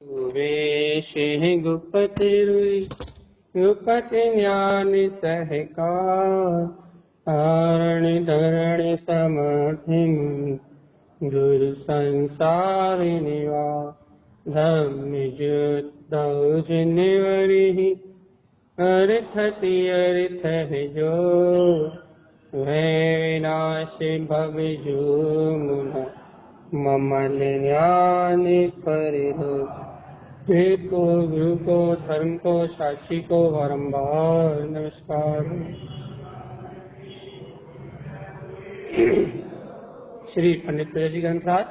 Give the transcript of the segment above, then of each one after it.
वेशे गुपति गुपति ज्ञान सहकार हरण धरण समर्थि गुरु संसार निवा धर्म जुत निवरि अर्थति अर्थ है जो विनाश भव जो मुना ममल ज्ञान परिहो वेद को गुरु को धर्म को साक्षी को बारंबार नमस्कार। श्री पंडित तुलसी ग्रंथराज।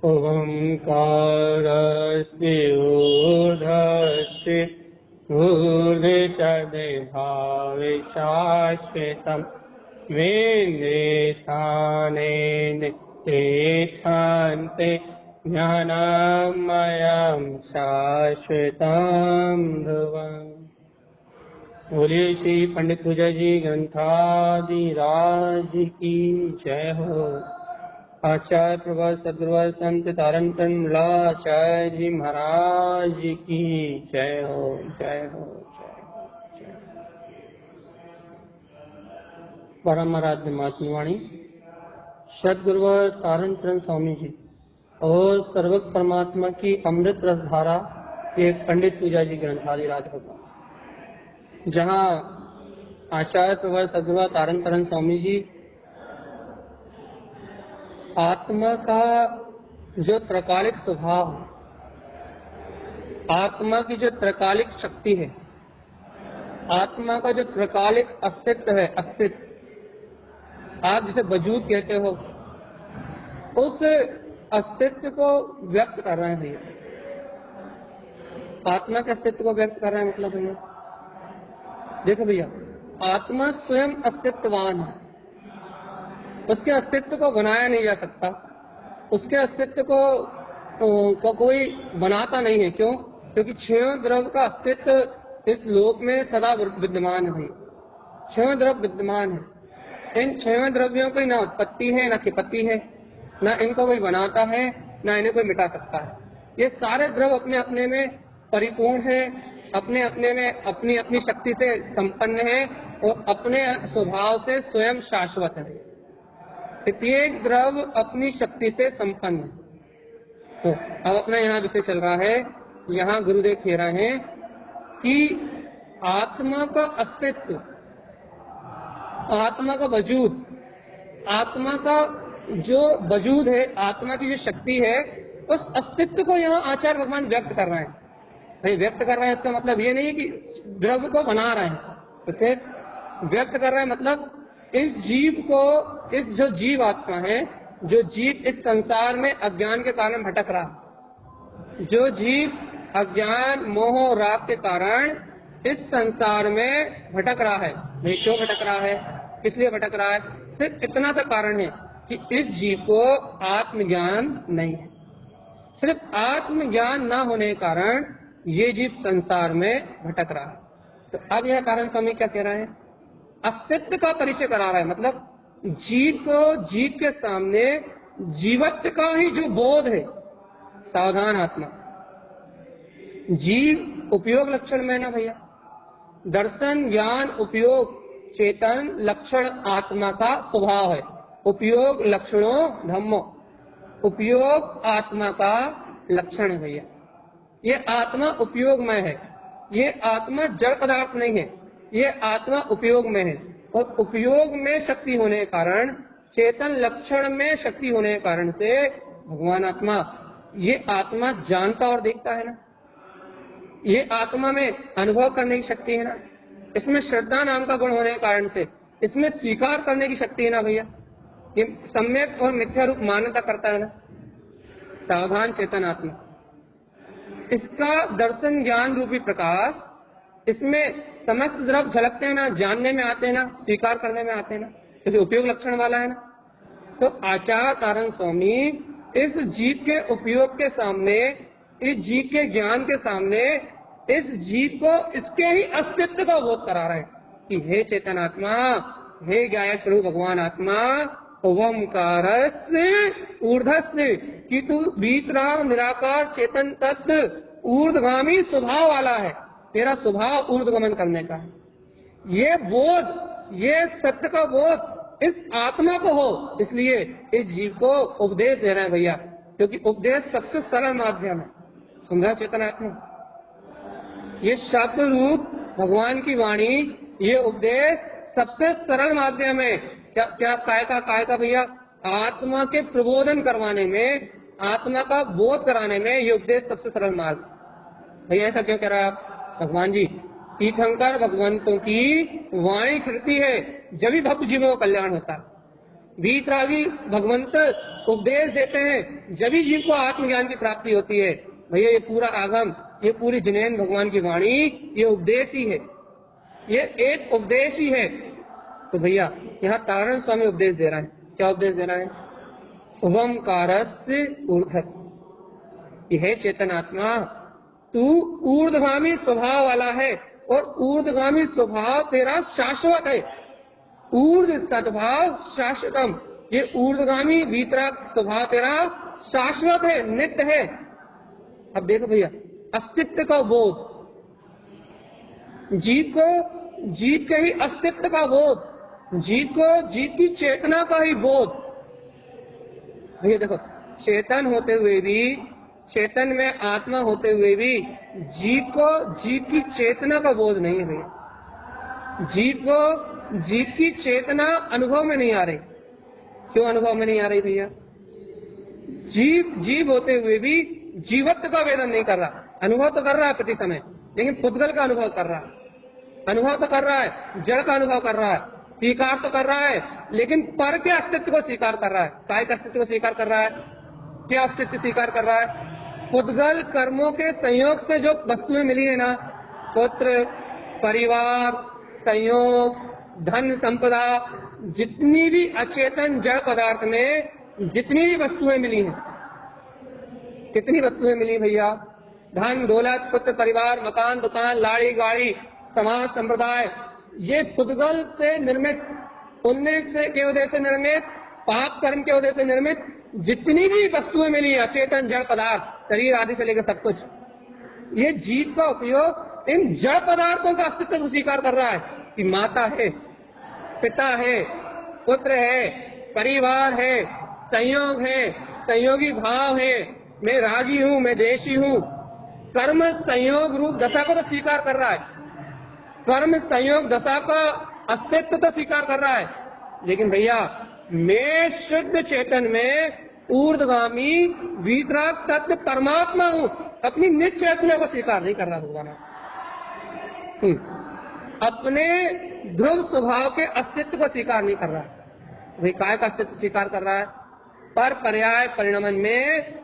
ओंकारस्ते ऊर्ध्वस्ते ऊर्ध्वसदे भावे शाश्वतम् वेदे स्थानेन ते शान्ते ज्ञानमयं शाश्वतं ध्रुवम्। बोलिए श्री पंडित तुलसी जी ग्रंथादिराज की जय हो। आचार्य प्रभा सद्गुरु संत तारन मुलाचार्य जी महाराज की जय हो, जय हो, जय हो, जय हो। परम आराध्य मातृवाणी सद्गुरु तारन स्वामी जी और सर्वज्ञ परमात्मा की अमृत रस धारा एक पंडित पूजा जी ग्रंथादिराज होगा, जहाँ आचार्य प्रभा सद्गुरु तारन स्वामी जी आत्मा का जो त्रकालिक स्वभाव, आत्मा की जो त्रकालिक शक्ति है, आत्मा का जो त्रकालिक अस्तित्व है, अस्तित्व आप जिसे वजूद कहते हो, उस अस्तित्व को व्यक्त कर रहे हैं भैया। आत्मा के अस्तित्व को व्यक्त कर रहे हैं मतलब भैया देखो भैया, आत्मा स्वयं अस्तित्ववान है, उसके अस्तित्व को बनाया नहीं जा सकता, उसके अस्तित्व को कोई बनाता नहीं है। क्यों? क्योंकि छह द्रव्य का अस्तित्व इस लोक में सदा विद्यमान है भैया। छह द्रव्य विद्यमान है, इन छह द्रव्यों की न उत्पत्ति है न खिपत्ति है, न इनको कोई बनाता है न इन्हें कोई मिटा सकता है। ये सारे द्रव्य अपने अपने में परिपूर्ण है, अपने अपने में अपनी अपनी शक्ति से संपन्न है और अपने स्वभाव से स्वयं शाश्वत है। प्रत्येक द्रव्य अपनी शक्ति से संपन्न है। तो अब अपना यहाँ विषय चल रहा है, यहाँ गुरुदेव कह रहे हैं कि आत्मा का अस्तित्व, आत्मा का वजूद, आत्मा का जो वजूद है, आत्मा की जो शक्ति है, उस अस्तित्व को यहाँ आचार्य भगवान व्यक्त कर रहे हैं। भाई व्यक्त कर रहे हैं इसका मतलब ये नहीं कि द्रव्य को बना रहे हैं, तो फिर व्यक्त कर रहे हैं मतलब इस जीव को, इस जो जीव आत्मा है, जो जीव इस संसार में अज्ञान के कारण भटक रहा, जो जीव अज्ञान मोह राग के कारण इस संसार में भटक रहा है। भाई क्यों भटक रहा है, किस लिए भटक रहा है? सिर्फ इतना सा कारण है कि इस जीव को आत्मज्ञान नहीं है। सिर्फ आत्मज्ञान न होने के कारण ये जीव संसार में भटक रहा है। तो अब यह कारण स्वामी क्या कह रहे हैं? अस्तित्व का परिचय करा रहा है, मतलब जीव को, जीव के सामने जीवत्व का ही जो बोध है, सावधान आत्मा। जीव उपयोग लक्षण में ना भैया, दर्शन ज्ञान उपयोग चेतन लक्षण आत्मा का स्वभाव है। उपयोग लक्षणों धम्मो, उपयोग आत्मा का लक्षण है भैया। ये आत्मा उपयोगमय है, ये आत्मा जड़ पदार्थ नहीं है, ये आत्मा उपयोग में है। और उपयोग में शक्ति होने के कारण, चेतन लक्षण में शक्ति होने के कारण से भगवान आत्मा, ये आत्मा जानता और देखता है ना, ये आत्मा में अनुभव करने की शक्ति है ना, इसमें श्रद्धा नाम का गुण होने के कारण से इसमें स्वीकार करने की शक्ति है ना भैया। ये सम्यक और मिथ्या रूप मान्यता करता है ना, सावधान चेतन आत्मा। इसका दर्शन ज्ञान रूपी प्रकाश, इसमें समस्त द्रव्य झलकते हैं ना, जानने में आते हैं ना, स्वीकार करने में आते हैं ना, क्योंकि उपयोग लक्षण वाला है ना। तो आचार्य तारन स्वामी इस जीव के उपयोग के सामने, इस जीव के ज्ञान के सामने, इस जीव को इसके ही अस्तित्व का बोध करा रहे हैं कि हे चेतन आत्मा, हे ज्ञायक प्रभु भगवान आत्मा, ओमकारस्य ऊर्ध्वस्य, कि तू वीतराग निराकार चेतन तत्व ऊर्ध्वगामी स्वभाव वाला है, तेरा स्वभाव ऊर्ध्वगमन करने का है। ये बोध, ये सत्य का बोध इस आत्मा को हो, इसलिए इस जीव को उपदेश दे रहे हैं भैया, क्योंकि उपदेश सबसे सरल माध्यम है। सुंदर चेतन आत्मा, ये शब्द रूप भगवान की वाणी, ये उपदेश सबसे सरल माध्यम है। क्या काय का भैया, आत्मा के प्रबोधन करवाने में, आत्मा का बोध कराने में ये उपदेश सबसे सरल मार्ग। भैया ऐसा क्यों कह रहा है आप? भगवान जी, तीर्थंकर भगवंतों की वाणी खिलती है जब भी भक्त जीवों का कल्याण होता है। वीतरागी भगवंत उपदेश देते हैं जब भी जीव को आत्मज्ञान की प्राप्ति होती है। भैया ये पूरा आगम, ये पूरी जिनेन्द्र भगवान की वाणी, ये उपदेश ही है, ये एक उपदेश ही है। तो भैया यहाँ तारण स्वामी उपदेश दे रहा है। क्या उपदेश दे रहा है? ओमकारस्य ऊर्ध्वस्य, यह चेतन आत्मा तू ऊर्ध्वगामी स्वभाव वाला है, और ऊर्ध्वगामी स्वभाव तेरा शाश्वत है। ऊर्ध्व सद्भाव शाश्वतम, ये ऊर्ध्वगामी वीतराग स्वभाव तेरा शाश्वत है, नित्य है। अब देखो भैया, अस्तित्व का बोध, जीव को जीव के ही अस्तित्व का बोध, जीव को जीव की चेतना का ही बोध। भैया देखो, चेतन होते हुए भी, चेतन में आत्मा होते हुए भी जीव को जीव की चेतना का बोध नहीं है भैया। जीव को जीव की चेतना अनुभव में नहीं आ रही। क्यों अनुभव में नहीं आ रही भैया? जीव जीव होते हुए भी जीवत्व का वेदन नहीं कर रहा। अनुभव तो कर रहा है प्रति समय, लेकिन पुद्गल का अनुभव कर रहा है, अनुभव तो कर रहा है, जड़ का अनुभव कर रहा है, स्वीकार तो कर रहा है, लेकिन पर के अस्तित्व को स्वीकार कर रहा है। काय के अस्तित्व को स्वीकार कर रहा है? क्या अस्तित्व स्वीकार कर रहा है? पुद्गल कर्मों के संयोग से जो वस्तुएं मिली है ना, पुत्र, परिवार, संयोग, धन, संपदा, जितनी भी अचेतन जड़ पदार्थ में जितनी भी वस्तुएं मिली हैं, कितनी वस्तुएं मिली भैया? धन, दौलत, पुत्र, परिवार, मकान, दुकान, लाड़ी, गाड़ी, समाज, संप्रदाय, ये पुद्गल से निर्मित, पुण्य से के उदय से निर्मित, पाप कर्म के उदय से निर्मित जितनी भी वस्तुएं मिली, अचेतन जड़ पदार्थ, शरीर आदि से लेकर सब कुछ, ये जीव का उपयोग इन जड़ पदार्थों का अस्तित्व को स्वीकार कर रहा है कि माता है, पिता है, पुत्र है, परिवार है, संयोग है, संयोगी भाव है, मैं रागी हूँ, मैं देशी हूँ। कर्म संयोग रूप दशा को तो स्वीकार कर रहा है, कर्म संयोग दशा का अस्तित्व तो स्वीकार कर रहा है, लेकिन भैया मैं शुद्ध चेतन में ऊर्ध्वगामी वीतराग तत्व परमात्मा हूँ, अपनी निज चेतना को स्वीकार नहीं कर रहा भगवान। अपने ध्रुव स्वभाव के अस्तित्व को स्वीकार नहीं कर रहा। वही काय का अस्तित्व स्वीकार कर रहा है? पर पर्याय परिणमन में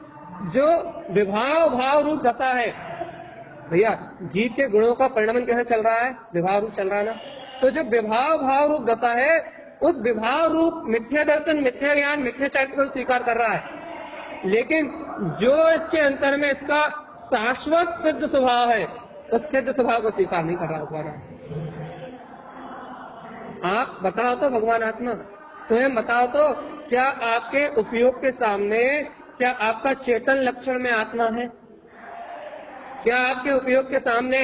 जो विभाव भाव रूप दशा है भैया, जीव के गुणों का परिणमन कैसे चल रहा है? विभाव रूप चल रहा है ना। तो जो विभाव भाव रूप दशा है, उस विभाव रूप मिथ्या दर्शन, मिथ्या ज्ञान, मिथ्या चैत्य को स्वीकार कर रहा है, लेकिन जो इसके अंतर में इसका शाश्वत सिद्ध स्वभाव है, उस सिद्ध स्वभाव को स्वीकार नहीं कर रहा भगवान। आप बताओ तो भगवान आत्मा, स्वयं बताओ तो, क्या आपके उपयोग के सामने, क्या आपका चेतन लक्षण में आत्मा है? क्या आपके उपयोग के सामने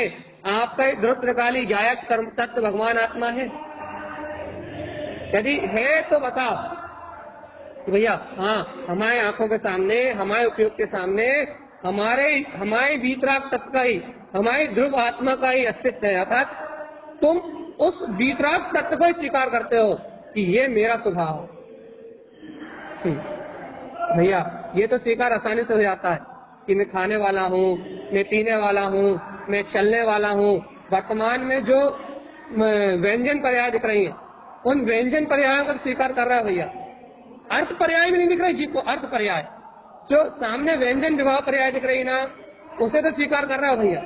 आपका ध्रुवकाली गायक कर्म तत्व भगवान आत्मा है? यदि है तो बताओ भैया। हाँ, हमारे आंखों के सामने, हमारे उपयोग के सामने हमारे वीतराग तत्व का ही, हमारी ध्रुव आत्मा का ही अस्तित्व है, अर्थात तुम उस वीतराग तत्व को ही स्वीकार करते हो कि ये मेरा स्वभाव। भैया ये तो स्वीकार आसानी से हो जाता है कि मैं खाने वाला हूँ, मैं पीने वाला हूँ, मैं चलने वाला हूँ। वर्तमान में जो व्यंजन पर्याय दिख रही है, उन व्यंजन पर्यायों को स्वीकार कर रहा है भैया। अर्थ पर्याय भी नहीं दिख रही जीव को, अर्थ पर्याय जो सामने व्यंजन विभाव पर्याय दिख रही ना, उसे तो स्वीकार कर रहा है भैया।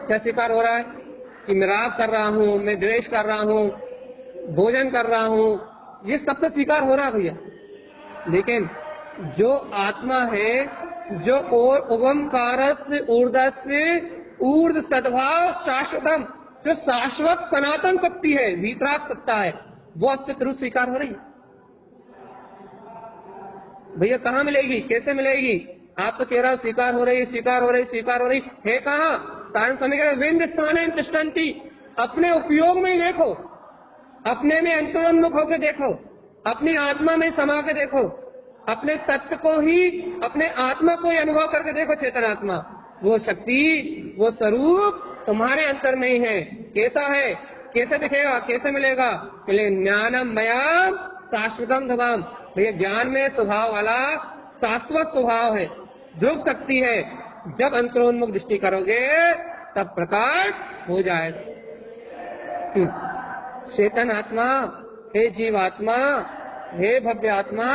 क्या स्वीकार हो रहा है? कि मैं राग कर रहा हूँ, मैं द्वेष कर रहा हूँ, भोजन कर रहा हूँ, ये सब तो स्वीकार हो रहा है भैया। लेकिन जो आत्मा है, जो ओमकारस्य ऊर्ध्वस्य ऊर्ध्व सद्भाव शाश्वतम, जो शाश्वत सनातन शक्ति है, वीतराग सत्ता है, वो अस्तित्व रूप स्वीकार हो रही है। भैया कहाँ मिलेगी, कैसे मिलेगी? आप तो कह रहा हो स्वीकार हो रही, स्वीकार हो रही, स्वीकार हो रही है। कहाँ? तारण स्वामी कह रहे विंद स्थाने तिष्ठन्ति, अपने उपयोग में ही देखो, अपने में अंतरोन्मुख होकर देखो, अपनी आत्मा में समा के देखो, अपने तत्व को ही, अपने आत्मा को ही अनुभव करके देखो। चेतन आत्मा, वो शक्ति, वो स्वरूप तुम्हारे अंतर में ही है। कैसा है, कैसे दिखेगा, कैसे मिलेगा? मिले ज्ञानम मयाम शाश्वतम धमाम। भैया ज्ञान में स्वभाव वाला शाश्वत स्वभाव है, ध्रुव शक्ति है। जब अंतरोन्मुख दृष्टि करोगे तब प्रकाश हो जाएगा। चेतन आत्मा, हे जीवात्मा, हे भव्य आत्मा,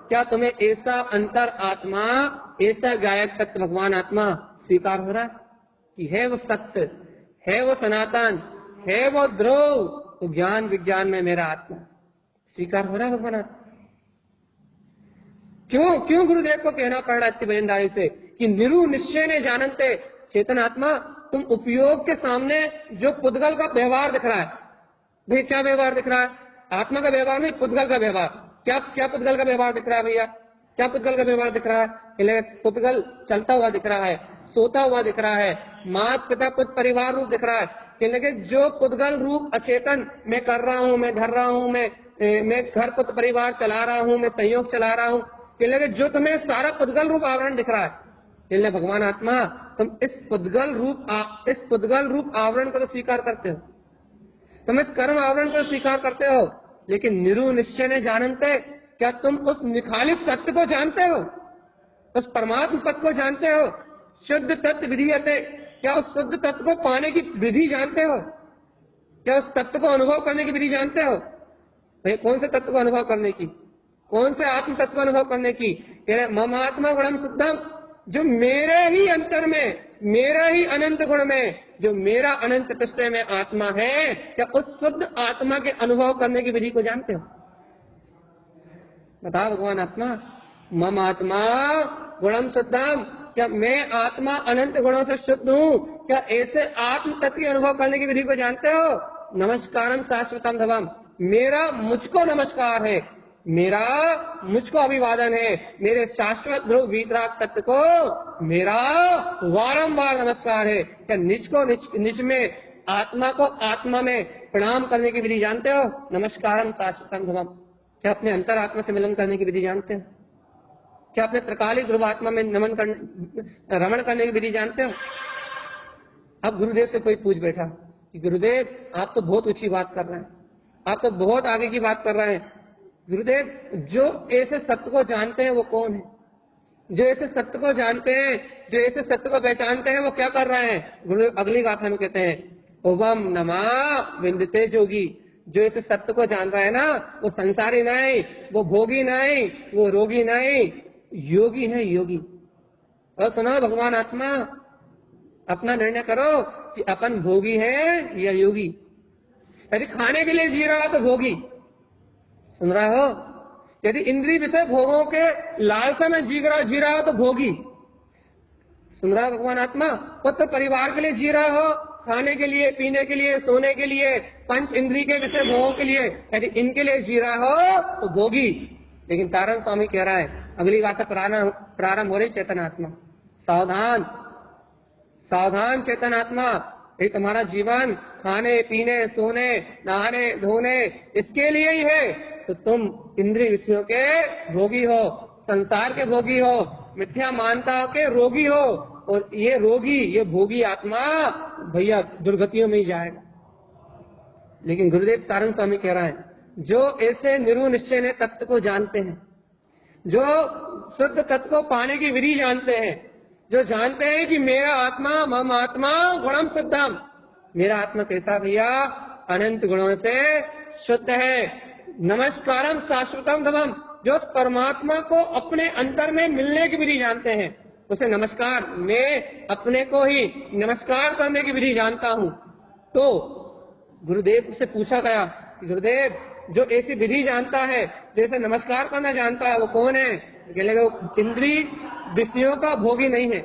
क्या तुम्हें ऐसा अंतर आत्मा, ऐसा गायक तत्व भगवान आत्मा स्वीकार हो रहा है कि है वो सत्य, है वो सनातन, है वो ध्रुव? तो ज्ञान विज्ञान में मेरा आत्मा स्वीकार हो रहा है भगवान आत्मा। क्यों गुरुदेव को कहना पड़ रहा है इतनी वजनदारी से कि निरु निश्चय ने जानते? चेतन आत्मा, तुम उपयोग के सामने जो पुद्गल का व्यवहार दिख रहा है, भाई क्या व्यवहार दिख रहा है? आत्मा का व्यवहार नहीं, पुद्गल का व्यवहार। क्या पुद्गल का व्यवहार दिख रहा है भैया? क्या पुद्गल का व्यवहार दिख रहा है? पुद्गल चलता हुआ दिख रहा है, सोता हुआ दिख रहा है, माता पिता पुत्र परिवार रूप दिख रहा है। कि जो पुद्गल रूप अचेतन मैं कर रहा हूँ, मैं धर रहा हूँ, मैं घर पुत्र परिवार चला रहा हूँ, मैं संयोग चला रहा हूँ, कि जो तुम्हें सारा पुद्गल रूप आवरण दिख रहा है, इसलिए भगवान आत्मा तुम इस पुद्गल रूप आवरण को तो स्वीकार करते हो, तुम इस कर्म आवरण को स्वीकार करते हो, लेकिन निरु निश्चय ने जानते, क्या तुम उस निखालिक सत्य को जानते हो? उस परमात्म पद को जानते हो? शुद्ध तत्व विधीयते, क्या उस शुद्ध तत्व को पाने की विधि जानते हो? क्या उस तत्व को अनुभव करने की विधि जानते हो? भाई कौन से तत्व को अनुभव करने की, कौन से आत्म तत्व अनुभव करने की? मम आत्मा गुणम शुद्धम, जो मेरे ही अंतर में, मेरा ही अनंत गुण में, जो मेरा अनंत चतुष्टय में आत्मा है, क्या उस शुद्ध आत्मा के अनुभव करने की विधि को जानते हो? बताओ भगवान आत्मा, मम आत्मा गुणम शुद्धम, क्या मैं आत्मा अनंत गुणों से शुद्ध हूँ? क्या ऐसे आत्म तत्व के अनुभव करने की विधि को जानते हो? नमस्कारम शाश्वतम धवम, मेरा मुझको नमस्कार है, मेरा मुझको अभिवादन है, मेरे शाश्वत ध्रुव वीतराग तत्व को मेरा वारंवार नमस्कार है। क्या निज को निज में, आत्मा को आत्मा में प्रणाम करने की विधि जानते हो? नमस्कारम शाश्वतम धवम। क्या अपने अंतर आत्मा से मिलन करने की विधि जानते हो? क्या अपने त्रिकालिक ध्रुव आत्मा में रमण करने की विधि जानते हो? अब गुरुदेव से कोई पूछ बैठा कि गुरुदेव आप तो बहुत ऊंची बात कर रहे हैं, आप तो बहुत आगे की बात कर रहे हैं। गुरुदेव, जो ऐसे सत्य को जानते हैं वो कौन है? जो ऐसे सत्य को जानते हैं, जो ऐसे सत्य को पहचानते हैं, वो क्या कर रहे हैं? गुरु अगली गाथा में कहते हैं, ओवम नमा विंदते जोगी। जो ऐसे सत्य को जान रहा है ना, वो संसारी नहीं, वो भोगी नहीं, वो रोगी नहीं, योगी है, योगी। और सुनो भगवान आत्मा, अपना निर्णय करो कि अपन भोगी है या योगी। यदि खाने के लिए जी रहा है तो भोगी, सुन रहा हो? यदि इंद्रिय विषय भोगों के लालसा में जी रहा हो तो भोगी, सुन रहा है भगवान आत्मा? पुत्र परिवार के लिए जी रहा हो, खाने के लिए, पीने के लिए, सोने के लिए, पंच इंद्रिय के विषय भोगों के लिए, यदि इनके लिए जी रहा हो तो भोगी। लेकिन तारण स्वामी कह रहा है, अगली बात प्रारंभ हो रही, चेतन आत्मा सावधान, सावधान चेतन आत्मा, ये तुम्हारा जीवन खाने पीने सोने नहाने धोने इसके लिए ही है, तो तुम इंद्रिय विषयों के भोगी हो, संसार के भोगी हो, मिथ्या मानता के रोगी हो, और ये रोगी, ये भोगी आत्मा भैया दुर्गतियों में ही जाएगा। लेकिन गुरुदेव तारण स्वामी कह रहा है, जो ऐसे निरु निश्चय ने तत्व को जानते हैं, जो शुद्ध तत्व को पाने की विधि जानते हैं, जो जानते हैं कि मेरा आत्मा मम आत्मा गुणम शुद्धम, मेरा आत्मा कैसा भैया? अनंत गुणों से शुद्ध है। नमस्कारम शाश्वतम धवम, जो परमात्मा को अपने अंतर में मिलने की विधि जानते हैं, उसे नमस्कार, मैं अपने को ही नमस्कार करने की विधि जानता हूँ। तो गुरुदेव से पूछा गया, गुरुदेव जो ऐसी विधि जानता है, जैसे नमस्कार करना जानता है, वो कौन है? इंद्रिय विषयों का भोगी नहीं है,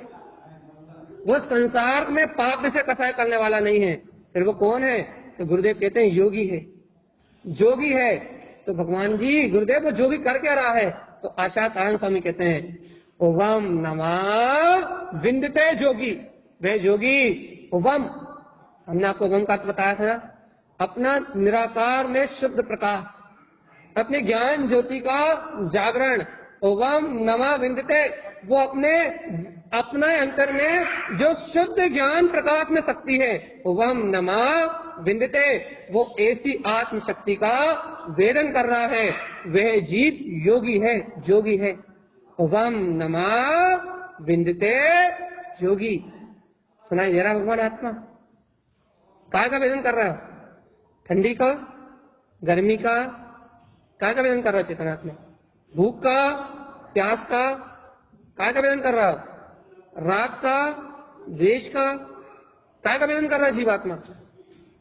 वो संसार में पाप विषय कसाय करने वाला नहीं है, फिर वो कौन है? तो गुरुदेव कहते हैं योगी है। जोगी है। तो भगवान जी गुरुदेव वो जोगी कर क्या रहा है? तो आचार्य तारण स्वामी कहते हैं ओवम नमः विंदते जोगी, वे जोगी ओवम, हमने आपको ओवम का अर्थ बताया था, अपना निराकार में शुद्ध प्रकाश, अपने ज्ञान ज्योति का जागरण, ओवम नमः विंदते, वो अपने अंतर में जो शुद्ध ज्ञान प्रकाश में शक्ति है, ओवम नमः विंदते, वो ऐसी आत्म शक्ति का वेदन कर रहा है। वह जीव योगी है, जोगी है। ओवम नमः विंदते योगी। सुनाई दे रहा भगवान आत्मा काय का वेदन कर रहा है? ठंडी का, गर्मी का, काय का वेदन कर रहा है चेतनात्मा? भूख का, प्यास का, काय का वेदन कर रहा है? राग का, द्वेष का, काय का वेदन कर रहा है जीवात्मा?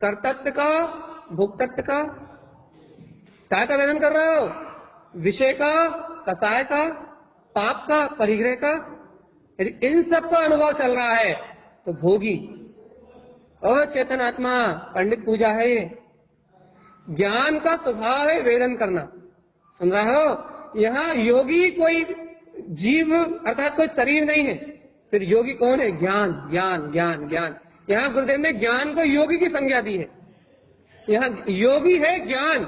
कर्तत्व का, भोक्तत्व का, काय का वेदन कर रहे हो? विषय का, कसाय का, पाप का, परिग्रह का। यदि इन सब का अनुभव चल रहा है तो भोगी और चेतन आत्मा पंडित पूजा है। ये ज्ञान का स्वभाव है वेदन करना। सुन रहे हो? यहाँ योगी कोई जीव अर्थात कोई शरीर नहीं है, फिर योगी कौन है? ज्ञान ज्ञान ज्ञान ज्ञान। यहाँ गुरुदेव ने ज्ञान को योगी की संज्ञा दी है। यहाँ योगी है ज्ञान,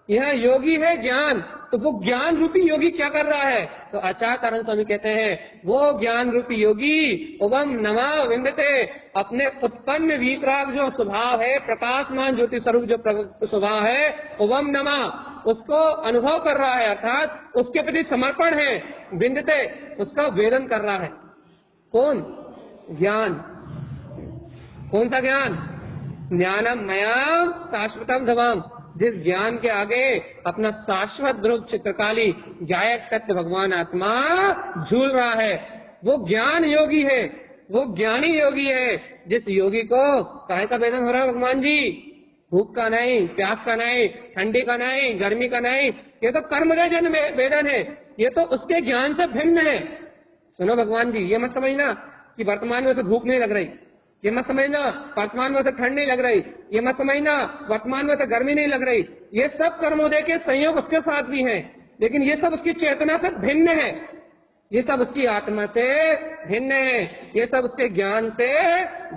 यहाँ योगी है ज्ञान। तो वो ज्ञान रूपी योगी क्या कर रहा है? तो आचार्य तारण स्वामी कहते हैं वो ज्ञान रूपी योगी ओवम नमः विंदते, अपने उत्पन्न वीतराग जो स्वभाव है, प्रकाशमान ज्योति स्वरूप जो स्वभाव है, ओवम नमः, उसको अनुभव कर रहा है, अर्थात उसके प्रति समर्पण है। विंदते, उसका वेदन कर रहा है। कौन? ज्ञान। कौन सा ज्ञान? ज्ञानम मया शाश्वतम धमाम, जिस ज्ञान के आगे अपना शाश्वत ध्रुव चित्रकाली गायक तत्व भगवान आत्मा झूल रहा है, वो ज्ञान योगी है, वो ज्ञानी योगी है। जिस योगी को काहे का वेदन हो रहा है भगवान जी? भूख का नहीं, प्यास का नहीं, ठंडी का नहीं, गर्मी का नहीं, ये तो कर्मजन वेदन है, ये तो उसके ज्ञान से भिन्न है। सुनो भगवान जी, ये मत समझना कि वर्तमान में उसे भूख नहीं लग रही, ये मत समझना वर्तमान में उसे ठंड नहीं लग रही, ये मत समझना वर्तमान में उसे गर्मी नहीं लग रही। ये सब कर्मोदय के संयोग उसके साथ भी हैं, लेकिन ये सब उसकी चेतना से भिन्न है, ये सब उसकी आत्मा से भिन्न है, ये सब उसके ज्ञान से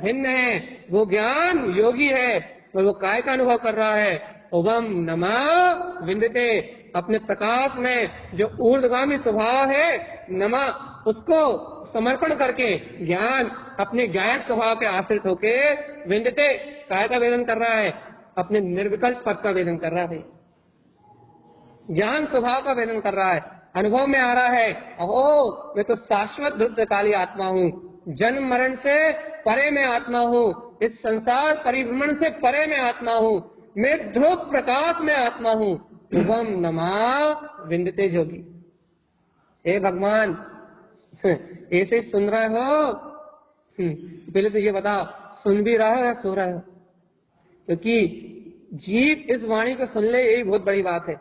भिन्न है। वो ज्ञान योगी है और वो काय का अनुभव कर रहा है? ओवम नमः विंदते, अपने प्रकाश में जो ऊर्ध्वगामी स्वभाव है नमः, उसको समर्पण करके ज्ञान अपने गायक स्वभाव के आश्रित होके विंदते, काय का वेदन कर रहा है? अपने निर्विकल्प पद का वेदन कर रहा है, ज्ञान स्वभाव का वेदन कर रहा है। अनुभव में आ रहा है अहो मैं तो शाश्वत ध्रुवकाली आत्मा हूँ, जन्म मरण से परे में आत्मा हूँ, इस संसार परिभ्रमण से परे में आत्मा हूँ, मैं ध्रुव प्रकाश में आत्मा हूँ। ओवम नमः विंदते जोगी। हे भगवान ऐसे सुन रहे हो? पहले तो ये बताओ, सुन भी रहे हो या सो रहे हो? क्योंकि जीव इस वाणी को सुन ले, यही बहुत बड़ी बात है।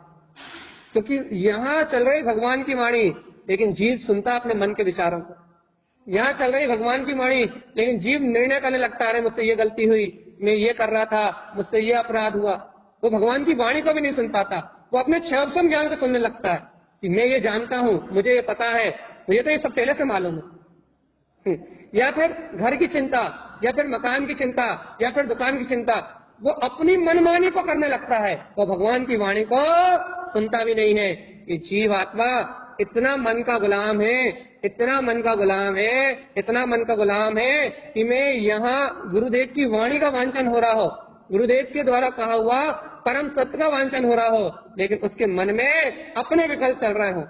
क्योंकि यहाँ चल रही भगवान की वाणी, लेकिन जीव सुनता अपने मन के विचारों को। यहाँ चल रही भगवान की वाणी, लेकिन जीव निर्णय करने लगता है मुझसे ये गलती हुई, मैं ये कर रहा था, मुझसे ये अपराध हुआ। वो भगवान की वाणी को भी नहीं सुन पाता, वो अपने क्षमसम ज्ञान को सुनने लगता है कि मैं ये जानता हूँ, मुझे ये पता है, मुझे तो ये सब पहले से मालूम है। या फिर घर की चिंता, या फिर मकान की चिंता, या फिर दुकान की चिंता, वो अपनी मनमानी को करने लगता है, वो भगवान की वाणी को सुनता भी नहीं है। कि जीव आत्मा इतना मन का गुलाम है, इतना मन का गुलाम है, इतना मन का गुलाम है कि मैं यहाँ गुरुदेव की वाणी का वांछन हो रहा हो, गुरुदेव के द्वारा कहा हुआ परम सत्य का वांछन हो रहा हो, लेकिन उसके मन में अपने विकल्प चल रहे हो,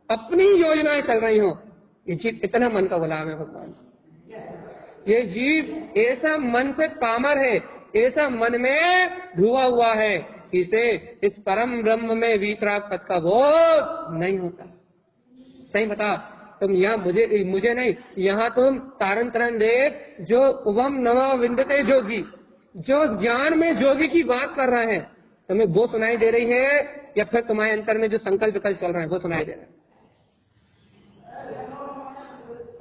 अपनी योजनाएं चल रही हो। ये जीव इतना मन का गुलाम है भगवान। ये जीव ऐसा मन से पामर है, ऐसा मन में डूबा हुआ है कि इसे इस परम ब्रह्म में वीतराग पद का बोध नहीं होता। सही बता, तुम यहाँ मुझे नहीं, यहाँ तुम तारण तरण देव जो उवम नमः विंदते जोगी, जो ज्ञान में जोगी की बात कर रहे हैं, तुम्हें वो सुनाई दे रही है या फिर तुम्हारे अंतर में जो संकल्प विकल्प चल रहे हैं वो सुनाई दे रहे हैं?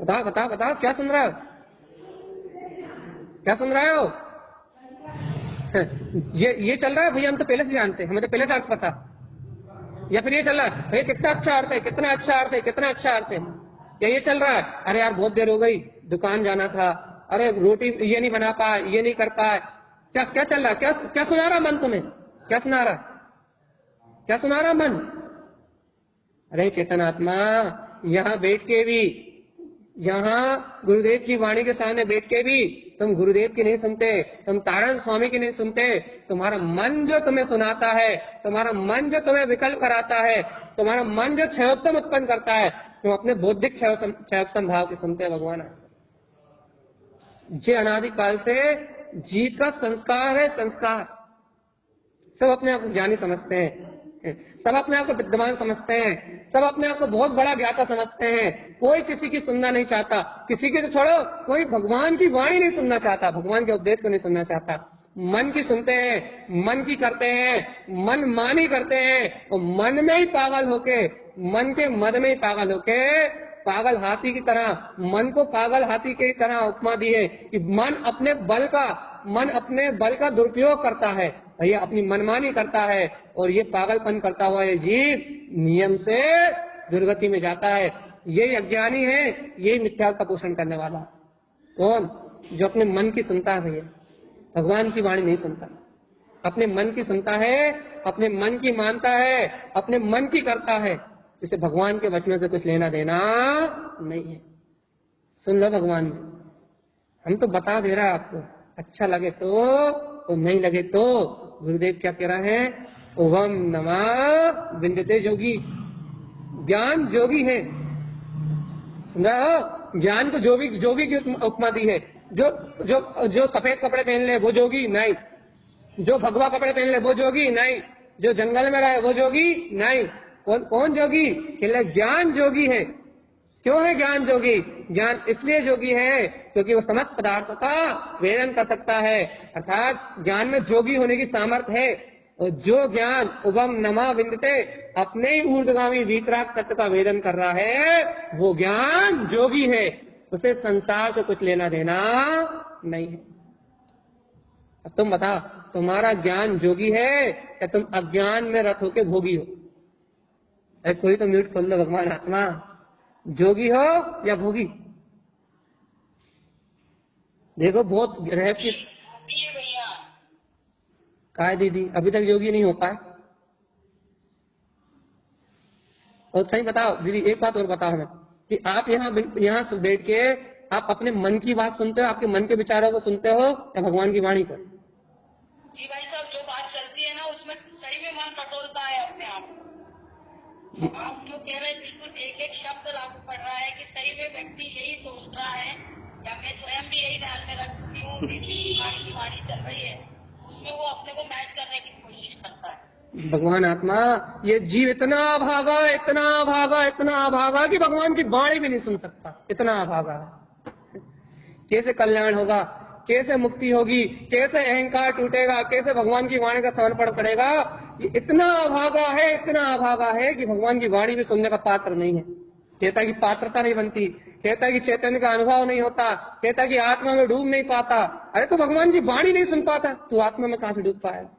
बताओ बताओ बताओ, क्या सुन रहे हो? क्या सुन रहे हो? ये चल रहा है भैया, हम तो पहले से जानते हैं, हमें तो पहले से अर्थ पता। या फिर ये चल रहा है भैया कितना अच्छा अर्थ है, कितना अच्छा अर्थ है, कितना अच्छा अर्थ है। या ये चल रहा है अरे यार बहुत देर हो गई, दुकान जाना था, अरे रोटी ये नहीं बना पाया, ये नहीं कर पाया। क्या क्या चल रहा है, क्या क्या सुना रहा मन तुम्हें, क्या सुना रहा, क्या सुना रहा मन? अरे चेतन आत्मा, यहाँ बैठ के भी, यहाँ गुरुदेव की वाणी के सामने बैठ के भी तुम गुरुदेव की नहीं सुनते, तुम तारण स्वामी की नहीं सुनते। तुम्हारा मन जो तुम्हें सुनाता है, तुम्हारा मन जो तुम्हें विकल्प कराता है, तुम्हारा मन जो क्षयोपम उत्पन्न करता है, तुम अपने बौद्धिक क्षयोपम भाव के सुनते हैं। भगवान जे अनादिकाल से जीव का संस्कार है, संस्कार। सब अपने आप को ज्ञानी समझते हैं, सब अपने आप को विद्वान समझते हैं, सब अपने आप को बहुत बड़ा ज्ञाता समझते हैं। कोई किसी की सुनना नहीं चाहता, किसी की तो छोड़ो, कोई भगवान की वाणी नहीं सुनना चाहता, भगवान के उपदेश को नहीं सुनना चाहता। मन की सुनते हैं, मन की करते हैं, मन मानी करते हैं, और मन में ही पागल होके, मन के मद में ही पागल होके, पागल हाथी की तरह, मन को पागल हाथी की तरह उपमा दी है कि मन अपने बल का दुरुपयोग करता है, भैया अपनी मनमानी करता है, और ये पागलपन करता हुआ ये जीव नियम से दुर्गति में जाता है। यही अज्ञानी है, यही मिथ्यात्व का पोषण करने वाला। कौन? जो अपने मन की सुनता है भैया, भगवान की वाणी नहीं सुनता, अपने मन की सुनता है, अपने मन की मानता है, अपने मन की करता है, जिसे भगवान के वचनों से कुछ लेना देना नहीं है। सुन लो भगवान जी, हम तो बता दे रहा है आपको, अच्छा लगे तो नहीं लगे तो। गुरुदेव क्या कह रहा है? ओम नमः विंदते जोगी, ज्ञान जोगी है। सुन रहे हो? ज्ञान को जोगी की उपमा दी है। जो सफेद कपड़े पहन ले वो जोगी नहीं, जो भगवा कपड़े पहन ले वो जोगी नहीं, जो जंगल में रहे वो जोगी नहीं। कौन जोगी? ज्ञान जोगी है। क्यों है ज्ञान जोगी? ज्ञान इसलिए जोगी है क्योंकि वो समस्त पदार्थों का वेदन कर सकता है, अर्थात ज्ञान में जोगी होने की सामर्थ्य है। और जो ज्ञान उभम नमा विंदते, अपने ही ऊर्ध्वगामी वीतराग तत्व का वेदन कर रहा है, वो ज्ञान जोगी है, उसे संसार से कुछ लेना देना नहीं है। अब तुम बताओ, तुम्हारा ज्ञान जोगी है या तुम अज्ञान में रत होके भोगी हो? अरे कोई तो म्यूट खोल लो भगवान आत्मा, जोगी हो या भोगी? देखो बहुत रहस्य का है दीदी, अभी तक योगी नहीं हो पाए। और सही बताओ दीदी, एक बात और बताओ हमें कि आप यहाँ से बैठ के आप अपने मन की बात सुनते हो, आपके मन के विचारों को सुनते हो या भगवान की वाणी को? जी भाई साहब, जो बात चलती है ना उसमें सही में मन टटोलता है अपने आप। आप जो कह रहे हैं बिल्कुल एक एक शब्द लागू पड़ रहा है कि सही में व्यक्ति यही सोच रहा है, या मैं स्वयं भी यही ध्यान में रख चुकी हूँ की वाणी चल रही है, उसमें वो अपने को मैच करने की कोशिश करता है। भगवान आत्मा, ये जीव इतना अभागा, इतना अभागा, इतना अभागा कि भगवान की वाणी भी नहीं सुन सकता, इतना अभागा है। कैसे कल्याण होगा, कैसे मुक्ति होगी, कैसे अहंकार टूटेगा, कैसे भगवान की वाणी का समर्पण करेगा? ये इतना अभागा है, इतना अभागा है कि भगवान की वाणी भी सुनने का पात्र नहीं है। कहता कि पात्रता नहीं बनती, कहता कि चैतन्य का अनुभव नहीं होता, कहता कि आत्मा में डूब नहीं पाता। अरे तो भगवान की वाणी नहीं सुन पाता, तू आत्मा में कहां से डूब पाएगा?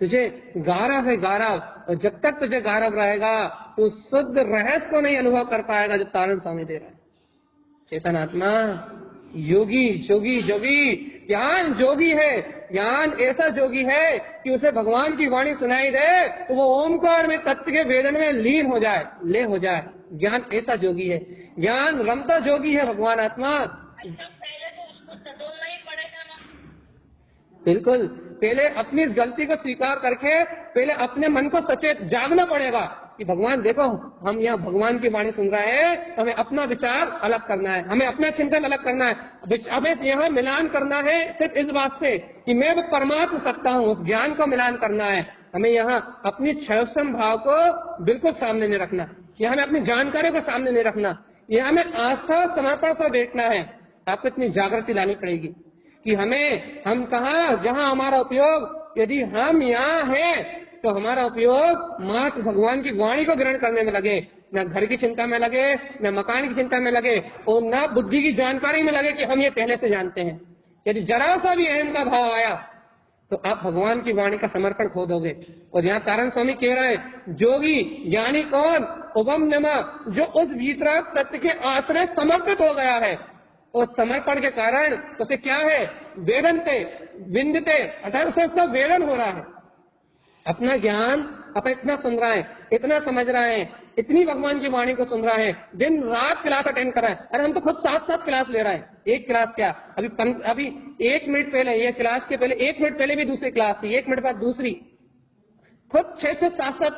तुझे गारव है गारव, और जब तक तुझे गारव रहेगा तो शुद्ध रहस्य को नहीं अनुभव कर पाएगा जो तारण स्वामी दे रहा है। चेतन आत्मा योगी जोगी जोगी, ज्ञान जोगी है, ज्ञान ऐसा जोगी है कि उसे भगवान की वाणी सुनाई दे तो वो ओमकार में तत्व के वेदन में लीन हो जाए, ले हो जाए। ज्ञान ऐसा जोगी है, ज्ञान रमता जोगी है भगवान आत्मा। पहले तो उसको टटोलना ही पड़ेगा ना। बिल्कुल, पहले अपनी गलती को स्वीकार करके पहले अपने मन को सचेत जागना पड़ेगा कि भगवान देखो, हम यहाँ भगवान की वाणी सुन रहे हैं, तो हमें अपना विचार अलग करना है, हमें अपना चिंतन अलग करना है, हमें यहाँ मिलान करना है सिर्फ इस बात से कि मैं वो परमात्म सत्ता हूँ, उस ज्ञान को मिलान करना है। हमें यहाँ अपनी क्षयोपम भाव को बिल्कुल सामने नहीं रखना, यहाँ हमें अपनी जानकारी को सामने नहीं रखना, यहाँ हमें आस्था समर्पण से बैठना है। आपको इतनी जागृति लानी पड़ेगी कि हम कहा, जहाँ हमारा उपयोग, यदि हम यहाँ हैं तो हमारा उपयोग मात्र भगवान की वाणी को ग्रहण करने में लगे, न घर की चिंता में लगे, न मकान की चिंता में लगे, और न बुद्धि की जानकारी में लगे कि हम ये पहले से जानते हैं। यदि जरा सा भी अहम का भाव आया तो आप भगवान की वाणी का समर्पण खो दोगे। और यहाँ तारण स्वामी कह रहे हैं, जोगी ज्ञानी कौन? उभम नमः, जो उस वीतराग सत्य के आश्रय समर्पित हो गया है। और समर्पण के कारण उसे क्या है? वेदनते विंदते, अर्थात उसे उसका वेदन हो रहा है। अपना ज्ञान अपन इतना सुन रहा है, इतना समझ रहा है, इतनी भगवान की वाणी को सुन रहा है, दिन रात क्लास अटेंड कर रहा है। अरे हम तो खुद 7-7 क्लास ले रहे हैं। एक क्लास क्या, अभी 1 मिनट पहले, ये क्लास के पहले 1 मिनट पहले भी दूसरी क्लास थी, 1 मिनट बाद दूसरी, खुद 6-7,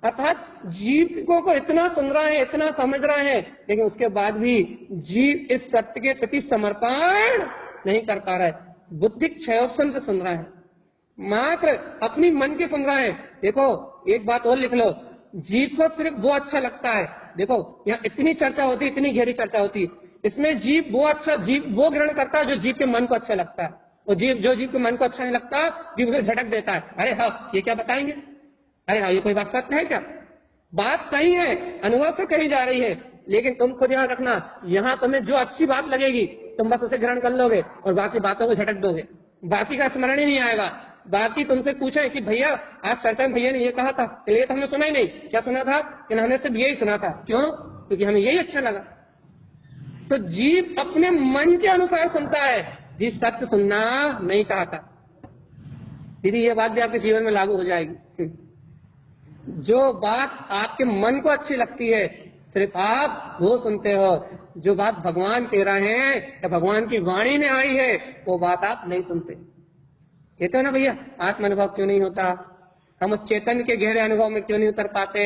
अर्थात जीव को इतना सुन रहा है, इतना समझ रहा है, लेकिन उसके बाद भी जीव इस सत्य के प्रति समर्पण नहीं कर पा रहा है। बुद्धि क्षयोपम से सुन रहा है, मात्र अपनी मन की सुन रहा है। देखो एक बात और लिख लो, जीव को सिर्फ वो अच्छा लगता है। देखो यहाँ इतनी चर्चा होती है, इतनी गहरी चर्चा होती है, इसमें जीव वो ग्रहण करता है जो जीव के मन को अच्छा लगता है, और जो जीव के मन को अच्छा नहीं लगता, जीव उसे झटक देता है। अरे हाँ, ये क्या बताएंगे? अरे हाँ, ये कोई बात सत्य है क्या? बात सही है, अनुभव से कही जा रही है, लेकिन तुम खुद याद रखना, यहाँ तुम्हें जो अच्छी बात लगेगी तुम बस उसे ग्रहण कर लोगे और बाकी बातों को झटक दोगे, बाकी का स्मरण ही नहीं आएगा। बाकी तुमसे पूछे कि भैया आज चर्चा में भैया ने ये कहा था, चलिए तो हमने सुना ही नहीं। क्या सुना था? कि हमने सिर्फ यही सुना था। क्यों? क्योंकि हमें यही अच्छा लगा। तो जीव अपने मन के अनुसार सुनता है, जीव सत्य सुनना नहीं चाहता। दीदी ये बात भी आपके जीवन में लागू हो जाएगी। जो बात आपके मन को अच्छी लगती है सिर्फ आप वो सुनते हो, जो बात भगवान कह रहे हैं या भगवान की वाणी में आई है वो बात आप नहीं सुनते। कहते हो ना भैया, आत्म अनुभव क्यों नहीं होता? हम उस चेतन के गहरे अनुभव में क्यों नहीं उतर पाते?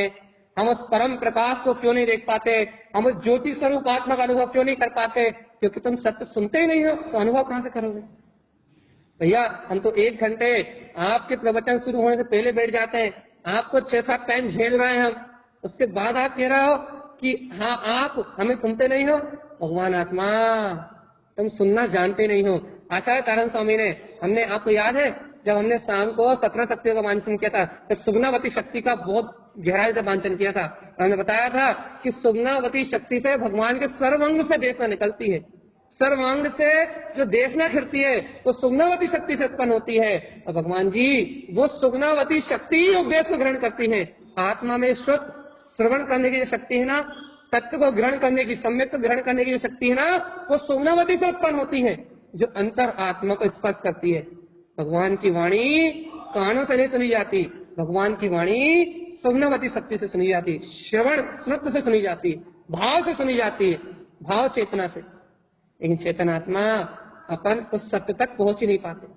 हम उस परम प्रकाश को क्यों नहीं देख पाते? हम उस ज्योति स्वरूप आत्मा का अनुभव क्यों नहीं कर पाते? क्योंकि तुम सत्य सुनते ही नहीं हो, तो अनुभव कहां से करोगे? भैया हम तो 1 घंटे आपके प्रवचन शुरू होने से पहले बैठ जाते हैं, आपको 6-7 टाइम झेल रहे हैं हम, उसके बाद आप कह रहे हो कि हाँ आप हमें सुनते नहीं हो। भगवान आत्मा, तुम सुनना जानते नहीं हो। आचार्य तारण स्वामी ने, हमने आपको याद है जब हमने शाम को 17 शक्तियों का वांचन किया था, तब सुगनावती शक्ति का बहुत गहराई से वांचन किया था। हमने बताया था कि सुगनावती शक्ति से भगवान के सर्वांग से देशना निकलती है, सर्वांग से जो देशना खिरती है वो सुगनावती शक्ति से उत्पन्न होती है। और भगवान जी वो सुगनावती शक्ति उपदेश को ग्रहण करती है। आत्मा में शुद्ध श्रवण करने की जो शक्ति है ना, तत्व को ग्रहण करने की, सम्यक को ग्रहण करने की जो शक्ति है ना, वो सुगनावती से उत्पन्न होती है, जो अंतर आत्मा को स्पर्श करती है। भगवान की वाणी कानों से नहीं सुनी जाती, भगवान की वाणी सुगनावती शक्ति से सुनी जाती, श्रवण श्रुत से सुनी जाती, भाव से सुनी जाती है, भाव चेतना से। लेकिन चेतन आत्मा अपन उस सत्य तक पहुंच ही नहीं पाते।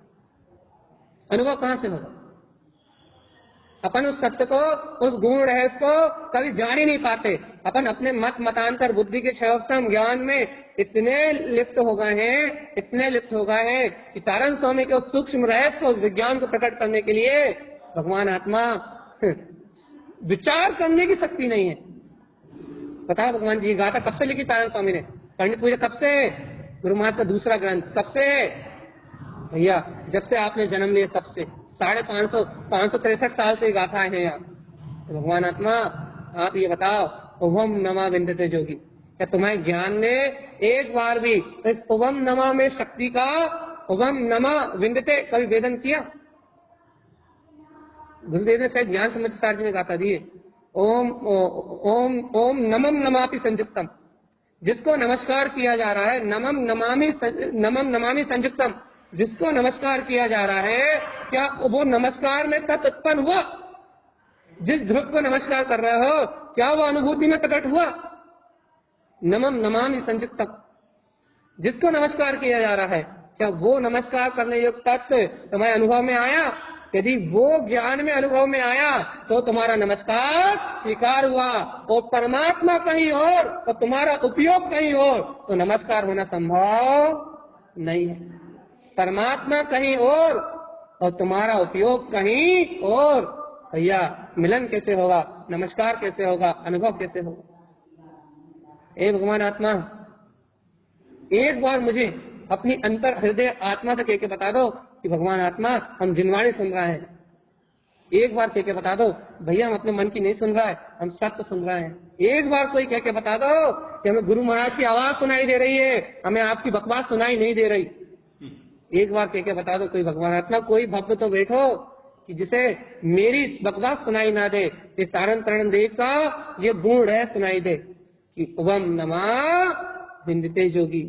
अनुभव कहां से होगा? अपन उस सत्य को, उस गुण रहस्य को कभी जान ही नहीं पाते। अपन अपने मत मतांतर बुद्धि के क्षयोपम ज्ञान में इतने लिप्त हो गए हैं, इतने लिप्त हो गए हैं कि तारण स्वामी के उस सूक्ष्म रहस्य को, विज्ञान को प्रकट करने के लिए भगवान आत्मा विचार करने की शक्ति नहीं है। बताओ भगवान जी गाथा कब से लिखी तारण स्वामी ने? पंडित पूजा कब से? गुरु महाराज का दूसरा ग्रंथ कब से? भैया जब से आपने जन्म लिया तब से, 563 साल से गाथाएं हैं यहाँ। तो भगवान आत्मा आप ये बताओ, उभम नमा विंदते जोगी, क्या तुम्हारे ज्ञान ने एक बार भी इस उभम नमा में शक्ति का, उभम नमा विंदते कभी वेदन किया? गुरुदेव ने शायद ज्ञान समुच्चय में गाथा दी है, ओम ओम ओम नमम नमापि संयुक्तम, जिसको नमस्कार किया जा रहा है, नमम नमामि संयुक्तम, जिसको नमस्कार किया जा रहा है, क्या वो नमस्कार में तत् उत्पन्न हुआ? जिस ध्रुव को नमस्कार कर रहे हो क्या वो अनुभूति में प्रकट हुआ? नमम नमामि संयुक्तम, जिसको नमस्कार किया जा रहा है, क्या वो नमस्कार करने योग्य तत्व तुम्हारे अनुभव में आया? यदि वो ज्ञान में अनुभव में आया तो तुम्हारा नमस्कार स्वीकार हुआ, और परमात्मा कहीं और तुम्हारा उपयोग कहीं और, तो नमस्कार होना संभव नहीं है। परमात्मा कहीं और तुम्हारा उपयोग कहीं और, भैया मिलन कैसे होगा? नमस्कार कैसे होगा? अनुभव कैसे होगा? ए भगवान आत्मा, एक बार मुझे अपनी अंतर हृदय आत्मा से कह के बता दो कि भगवान आत्मा हम जिनवाणी सुन रहे हैं। एक बार कह के बता दो भैया हम अपने मन की नहीं सुन रहा है, हम सत्य सुन रहे हैं। एक बार कोई कह के बता दो कि हमें गुरु महाराज की आवाज सुनाई दे रही है, हमें आपकी बकवास सुनाई नहीं दे रही। एक बार कह के बता दो कोई भगवान आत्मा, कोई भक्त तो बैठो कि जिसे मेरी बकवास सुनाई ना दे, इस तारण तरण देव का ये गुण है सुनाई दे कि ओम नमः विंदते जोगी।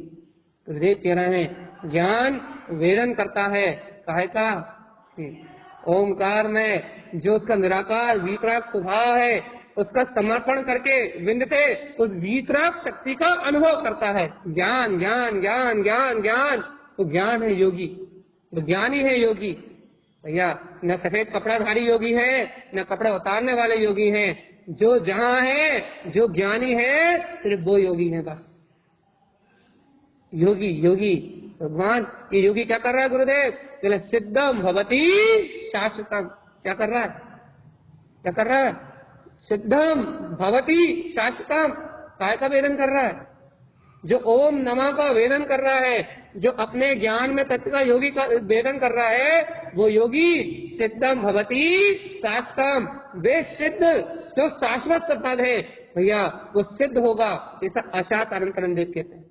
गुरुदेव कह रहे हैं ज्ञान वेदन करता है, काहे का? ओमकार में जो उसका निराकार वीतराग स्वभाव है उसका समर्पण करके विंदते उस वीतराग शक्ति का अनुभव करता है। ज्ञान ज्ञान ज्ञान ज्ञान ज्ञान, तो ज्ञान है योगी, तो ज्ञानी है योगी भैया। न सफेद कपड़ाधारी योगी है, न कपड़ा उतारने वाले योगी हैं। जो जहां है, जो ज्ञानी है, सिर्फ वो योगी है बस। योगी योगी भगवान, ये योगी क्या कर रहा है गुरुदेव? बोले सिद्धम भवती शाश्वतम। क्या कर रहा है? क्या कर रहा है? सिद्धम भवती शाश्वतम। काय का वेदन कर रहा है? जो ओम नमः का वेदन कर रहा है, जो अपने ज्ञान में तत्व का योगी का वेदन कर रहा है, वो योगी सिद्धम भवती शाश्वतम। वे सिद्ध जो शाश्वत पद है भैया, वो सिद्ध होगा। ऐसा आचार्य तारण देव कहते हैं।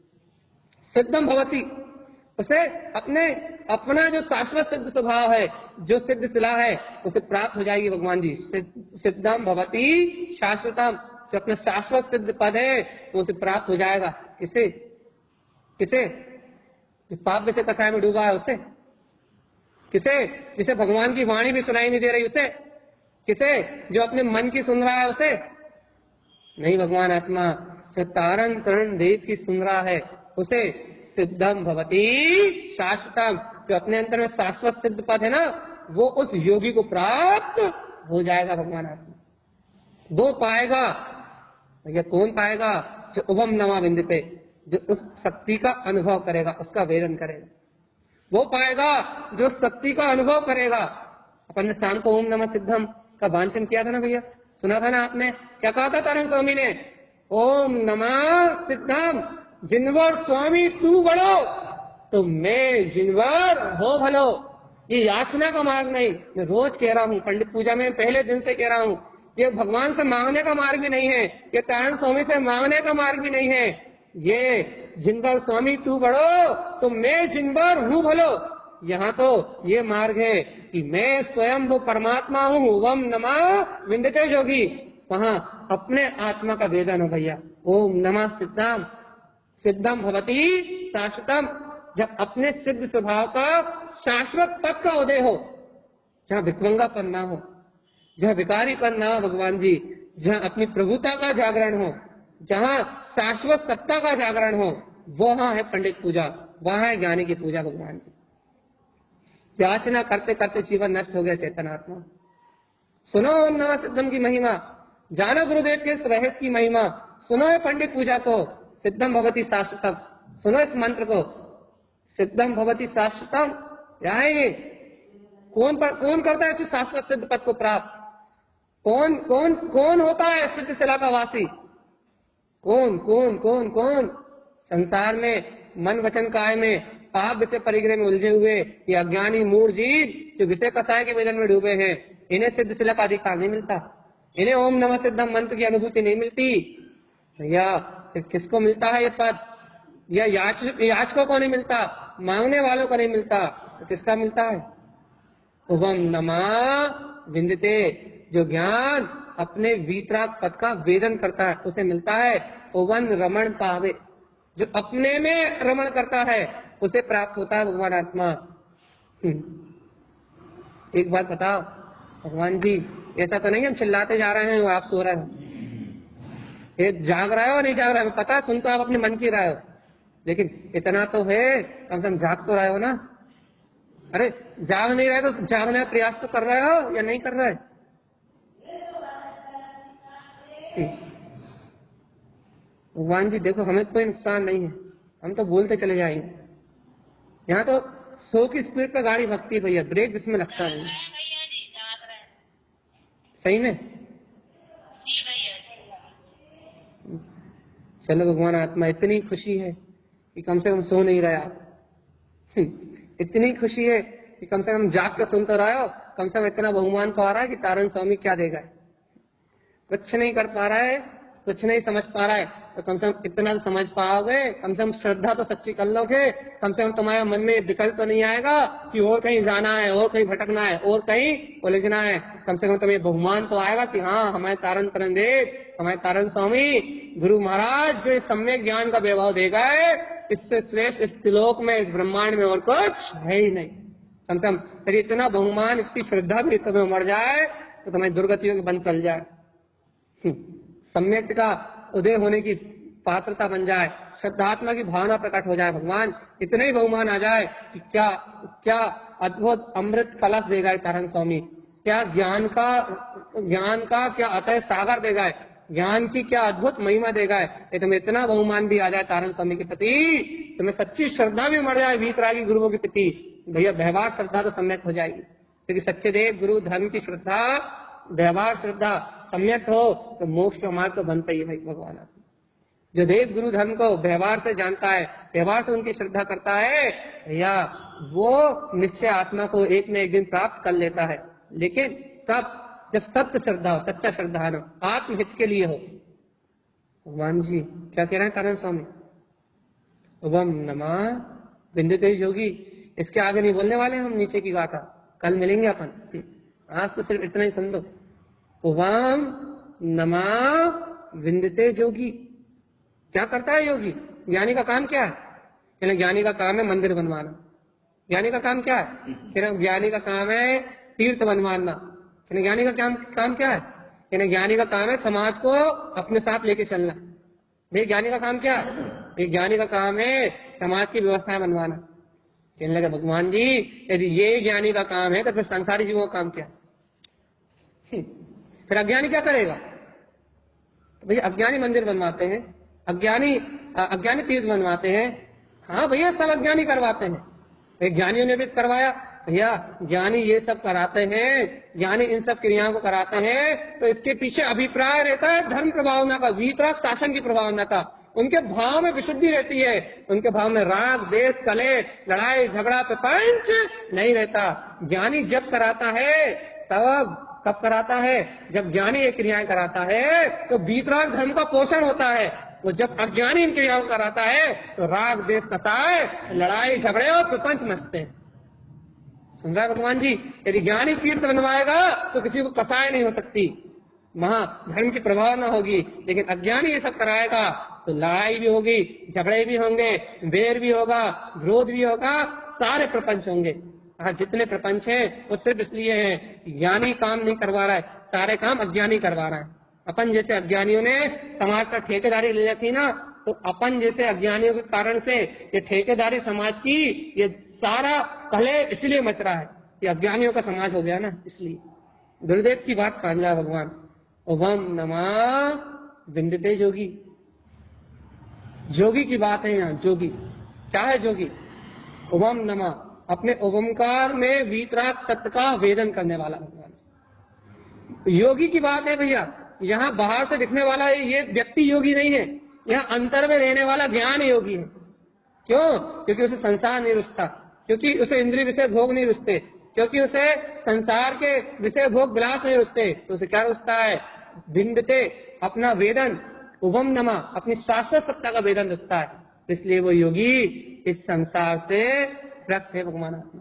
सिद्धम भवती, उसे अपना जो शाश्वत सिद्ध स्वभाव है, जो सिद्ध शिला है, उसे प्राप्त हो जाएगी भगवान जी। सिद्धम भवती शाश्वतम, जो अपना शाश्वत सिद्ध पद है वो उसे प्राप्त हो जाएगा। किसे? किसे? जो पाप से कसाय में डूबा है उसे? किसे? जिसे भगवान की वाणी भी सुनाई नहीं दे रही उसे? किसे? जो अपने मन की सुन रहा है उसे? नहीं, भगवान आत्मा जो तारण तरण देव की सुन रहा है उसे सिद्धम भवती शाश्वतम, जो अपने अंतर में शाश्वत सिद्ध पद है ना, वो उस योगी को प्राप्त हो जाएगा भगवान आत्मा। वो पाएगा भैया। कौन पाएगा? जो उभम नमा विंदते, जो उस शक्ति का अनुभव करेगा, उसका वेदन करेगा, वो पाएगा जो शक्ति का अनुभव करेगा। अपन ने शाम को ओम नमः सिद्धम का वांचन किया था ना भैया, सुना था ना आपने? क्या कहा था तारण स्वामी ने? ओम नमः सिद्धम, जिनवर स्वामी तू बड़ो तो मैं जिनवर हो भलो। ये याचना का मार्ग नहीं, मैं रोज कह रहा हूँ, पंडित पूजा में पहले दिन से कह रहा हूँ, ये भगवान से मांगने का मार्ग भी नहीं है, ये तारण स्वामी से मांगने का मार्ग भी नहीं है। ये जिनवर स्वामी तू बड़ो तो मैं जिनवर हूँ भलो, यहाँ तो ये मार्ग है कि मैं स्वयं वो परमात्मा हूँ। ओम नमः विंदते जोगी, वहाँ अपने आत्मा का वेदन हो भैया। ओम नमः सिद्धम, सिद्धम भवती शाश्वतम, जब अपने सिद्ध स्वभाव का शाश्वत पद का उदय हो, जहाँ विकवंगापन ना हो, जहाँ विकारीपन ना हो भगवान जी, जहाँ अपनी प्रभुता का जागरण हो, जहाँ शाश्वत सत्ता का जागरण हो, वहाँ है पंडित पूजा, वहाँ है ज्ञानी की पूजा भगवान जी। याचना करते करते जीवन नष्ट हो गया चेतनात्मा। सुनो ओम नमः सिद्धम की महिमा, जानो गुरुदेव के इस रहस्य की महिमा, सुनो है पंडित पूजा को, सिद्धम भवती शाश्वतम। सुनो इस मंत्र को, सिद्धम भवती शाश्वतम। क्या है ये? कौन करता है इस शाश्वत सिद्ध पद को प्राप्त? कौन होता है सिद्ध शिला का वासी? कौन कौन कौन कौन? संसार में मन वचन काय में पाप विषय परिग्रह में उलझे हुए ये अज्ञानी मूढ़ जीव जो विषय कसाय के वेदन में डूबे हैं, इन्हें सिद्ध शिला का अधिकार नहीं मिलता, इन्हें ओम नमः सिद्धम मंत्र की अनुभूति नहीं मिलती भैया। फिर किसको मिलता है ये पद? या याचकों को नहीं मिलता, मांगने वालों को नहीं मिलता, तो किसका मिलता है? ओम नमः विंदते, जो ज्ञान अपने वीतराग पद का वेदन करता है उसे मिलता है। ओवन रमण पावे, जो अपने में रमण करता है उसे प्राप्त होता है भगवान आत्मा। एक बात बताओ भगवान जी, ऐसा तो नहीं हम चिल्लाते जा रहे हैं और आप सो रहे हो? ये जाग रहा है और नहीं जाग रहा है पता, सुन तो आप अपने मन की रहे हो, लेकिन इतना तो है कम से कम जाग तो रहे हो ना। अरे जाग नहीं रहे तो जागने का प्रयास तो कर रहे हो या नहीं कर रहे? भगवान जी देखो, हमें कोई नुकसान नहीं है, हम तो बोलते चले जाएंगे। यहाँ तो 100 की स्पीड पर गाड़ी भगती है भैया, ब्रेक जिसमें लगता है। सही में? चलो भगवान आत्मा, इतनी खुशी है कि कम से कम सो नहीं रहे आप। इतनी खुशी है कि कम से कम जाग कर सुन तो रहे हो, कम से कम इतना बहुमान तो आ रहा है कि तारण स्वामी क्या देगा। कुछ नहीं कर पा रहा है कुछ नहीं समझ पा रहा है, तो कम से कम इतना तो समझ पाओगे, कम से कम श्रद्धा तो सच्ची कर लोगे, कम से कम तुम्हारे मन में विकल्प तो नहीं आएगा कि और कहीं जाना है, और कहीं भटकना है, और कहीं उलझना है। कम से कम तुम्हें बहुमान तो आएगा कि हाँ, हमारे तारण परमदेव, हमारे तारण स्वामी गुरु महाराज जो सम्यक ज्ञान का वैभव देगा है, इससे श्रेष्ठ इस त्रिलोक में, इस ब्रह्मांड में और कुछ है ही नहीं। कम से कम यदि इतना बहुमान, इतनी श्रद्धा भी तुम्हें उमड़ जाए तो तुम्हें दुर्गतियों के बंद चल जाए, सम्यक का उदय होने की पात्रता बन जाए, श्रद्धात्मा की भावना प्रकट हो जाए, भगवान इतने ही बहुमान आ जाए कि क्या क्या अद्भुत अमृत कलश देगा तारण स्वामी, क्या ज्ञान का क्या अतः सागर देगा, ज्ञान की क्या अद्भुत महिमा देगा। ये तुम्हें इतना बहुमान भी आ जाए तारण स्वामी के प्रति, तुम्हें सच्ची श्रद्धा भी मर जाए वीतरागी गुरुओं के प्रति, भैया व्यवहार श्रद्धा तो सम्यक हो जाएगी। क्योंकि सच्चे देव गुरु धर्म की श्रद्धा, व्यवहार श्रद्धा सम्यक हो तो मोक्ष का मार्ग तो बनता ही है भाई। भगवान जो देव गुरु धर्म को व्यवहार से जानता है, व्यवहार से उनकी श्रद्धा करता है, भैया वो निश्चय आत्मा को एक न एक दिन प्राप्त कर लेता है। लेकिन तब जब सत्य श्रद्धा हो, सच्चा श्रद्धा हो, आत्महित के लिए हो। भगवान जी क्या कह रहे हैं तारण स्वामी, ओम नमः विंदते योगी। इसके आगे नहीं बोलने वाले हम, नीचे की गाथा कल मिलेंगे अपन, आज तो सिर्फ इतना ही सुन लो। ओम नमः विंदते योगी। क्या करता है योगी? ज्ञानी का काम क्या है? ज्ञानी का काम है मंदिर बनवाना। ज्ञानी का काम क्या है? ज्ञानी का काम है तीर्थ बनवाना। ज्ञानी का काम क्या है? ज्ञानी का काम है समाज को अपने साथ लेके चलना। भाई ज्ञानी का काम क्या है? ज्ञानी का काम है समाज की व्यवस्थाएं बनवाना। कहने लगे भगवान जी यदि ये ज्ञानी का काम है तो फिर संसारी जीवों का काम क्या? फिर अज्ञानी क्या करेगा? तो भैया अज्ञानी मंदिर बनवाते हैं, अज्ञानी तीर्थ बनवाते हैं। हाँ भैया सब अज्ञानी करवाते हैं, ज्ञानियों ने भी करवाया। भैया ज्ञानी ये सब कराते हैं, ज्ञानी इन सब क्रियाओं को कराते हैं, तो इसके पीछे अभिप्राय रहता है धर्म प्रभावना का, वीतराग शासन की प्रभावना का। उनके भाव में विशुद्धि रहती है, उनके भाव में राग देश कलेश लड़ाई झगड़ा प्रपंच नहीं रहता। ज्ञानी जब कराता है तब कब कराता है? जब ज्ञानी ये क्रियाएं कराता है तो वीतराग धर्म का पोषण होता है। वो जब अज्ञानी इन क्रियाओं को कराता है तो राग देश कसाय लड़ाई झगड़े और प्रपंच मचते हैं। सुन रहा है भगवान जी? यदि ज्ञानी तीर्थ बनवाएगा तो किसी को कसाय नहीं हो सकती, वहां धर्म की प्रभाव न होगी। लेकिन अज्ञानी ये सब कराएगा तो लड़ाई भी होगी, झगड़े भी होंगे, वेर भी होगा, विरोध भी होगा, सारे प्रपंच होंगे। आज जितने प्रपंच हैं वो सिर्फ इसलिए हैं ज्ञानी काम नहीं करवा रहा है, सारे काम अज्ञानी करवा रहा है। अपन जैसे अज्ञानियों ने समाज का ठेकेदारी ले ली थी ना, तो अपन जैसे अज्ञानियों के कारण से ये ठेकेदारी समाज की ये सारा कलह इसलिए मच रहा है कि अज्ञानियों का समाज हो गया ना, इसलिए। गुरुदेव की बात मान लिया भगवान। ओम नमः विंदते योगी। जोगी की बात है यहाँ। जोगी क्या है? जोगी ओम नमः, अपने ओमकार में वीतराग तत्व का वेदन करने वाला भगवान। योगी की बात है भैया। यहाँ बाहर से दिखने वाला ये व्यक्ति योगी नहीं है, यहाँ अंतर में रहने वाला ज्ञान योगी है। क्यों? क्योंकि उसे संसार नहीं रुचता, क्योंकि उसे इंद्रिय विषय भोग नहीं रुचते, क्योंकि उसे संसार के विषय भोग विलास नहीं रुचते। तो उसे क्या रुचता है? विंदते, अपना वेदन, ओम नमः, अपनी शाश्वत सत्ता का वेदन रुचता है। इसलिए वो योगी इस संसार से प्राप्त है भगवान आत्मा।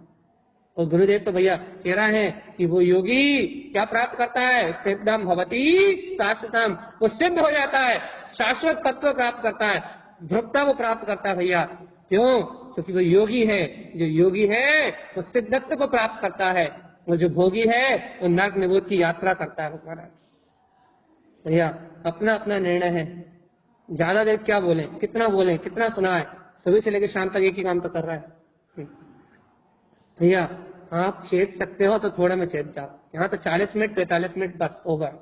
और गुरुदेव तो भैया कह रहा है कि वो योगी क्या प्राप्त करता है? सिद्धम भवती शाश्वतम, वो सिद्ध हो जाता है, शाश्वत तत्व प्राप्त करता है, ध्रुवता वो प्राप्त करता है भैया। क्यों? क्योंकि वो योगी है। जो योगी है वो सिद्धत्व को प्राप्त करता है, वो जो भोगी है वो नरक निवृत्ति की यात्रा करता है भगवान। भैया अपना अपना निर्णय है। ज्यादा देर क्या बोले, कितना बोले, कितना सुना है? सुबह से लेकर शाम तक एक ही काम तो कर रहा है भैया। आप चेत सकते हो तो थोड़े में चेत जाओ। यहाँ तो 40 मिनट 45 मिनट बस ओवर।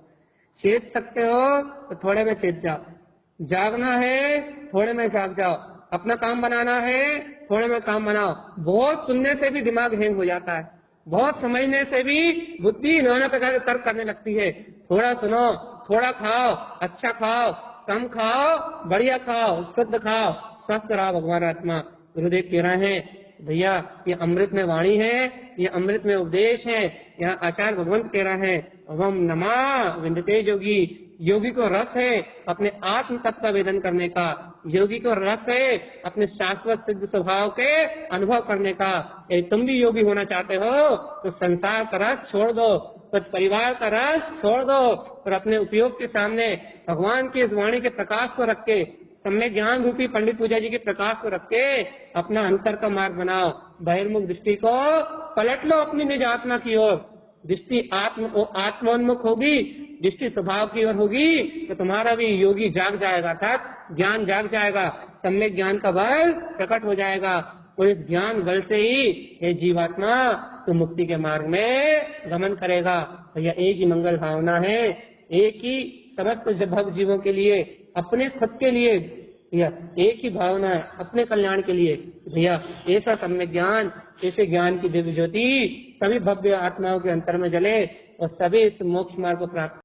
चेत सकते हो तो थोड़े में चेत जाओ। जागना है थोड़े में जाग जाओ। अपना काम बनाना है थोड़े में काम बनाओ। बहुत सुनने से भी दिमाग हैंग हो जाता है, बहुत समझने से भी बुद्धि नाना प्रकार के तर्क करने लगती है। थोड़ा सुनो, थोड़ा खाओ, अच्छा खाओ, कम खाओ, बढ़िया खाओ, शुद्ध खाओ, स्वस्थ रहो भगवान आत्मा। गुरुदेव कह रहे हैं भैया ये अमृत में वाणी है, ये अमृत में उपदेश है। यहाँ आचार्य भगवंत कह रहे हैं ओम नमः विंदते योगी। योगी को रस है अपने आत्म तत्व का वेदन करने का, योगी को रस है अपने शाश्वत सिद्ध स्वभाव के अनुभव करने का। यदि तुम भी योगी होना चाहते हो तो संसार का रस छोड़ दो, तो परिवार का रस छोड़ दो और अपने उपयोग के सामने भगवान की इस वाणी के प्रकाश को रख के, सम्यक ज्ञान रूपी पंडित पूजा जी के प्रकाश को रख के अपना अंतर का मार्ग बनाओ। बहिर्मुख दृष्टि को पलट लो अपनी निज आत्मा की ओर। दृष्टि आत्मोन्मुख होगी, दृष्टि स्वभाव की ओर होगी तो तुम्हारा भी योगी जाग जाएगा, अर्थात ज्ञान जाग जाएगा, सम्यक ज्ञान का बल प्रकट हो जाएगा और इस ज्ञान बल से ही ये जीवात्मा तो मुक्ति के मार्ग में गमन करेगा। भैया एक ही मंगल भावना है, एक ही समस्त भक्त जीवों के लिए, अपने खुद के लिए भैया एक ही भावना है, अपने कल्याण के लिए। भैया ऐसा सम्यक ज्ञान, ऐसे ज्ञान की दिव्य ज्योति सभी भव्य आत्माओं के अंतर में जले और सभी इस मोक्ष मार्ग को प्राप्त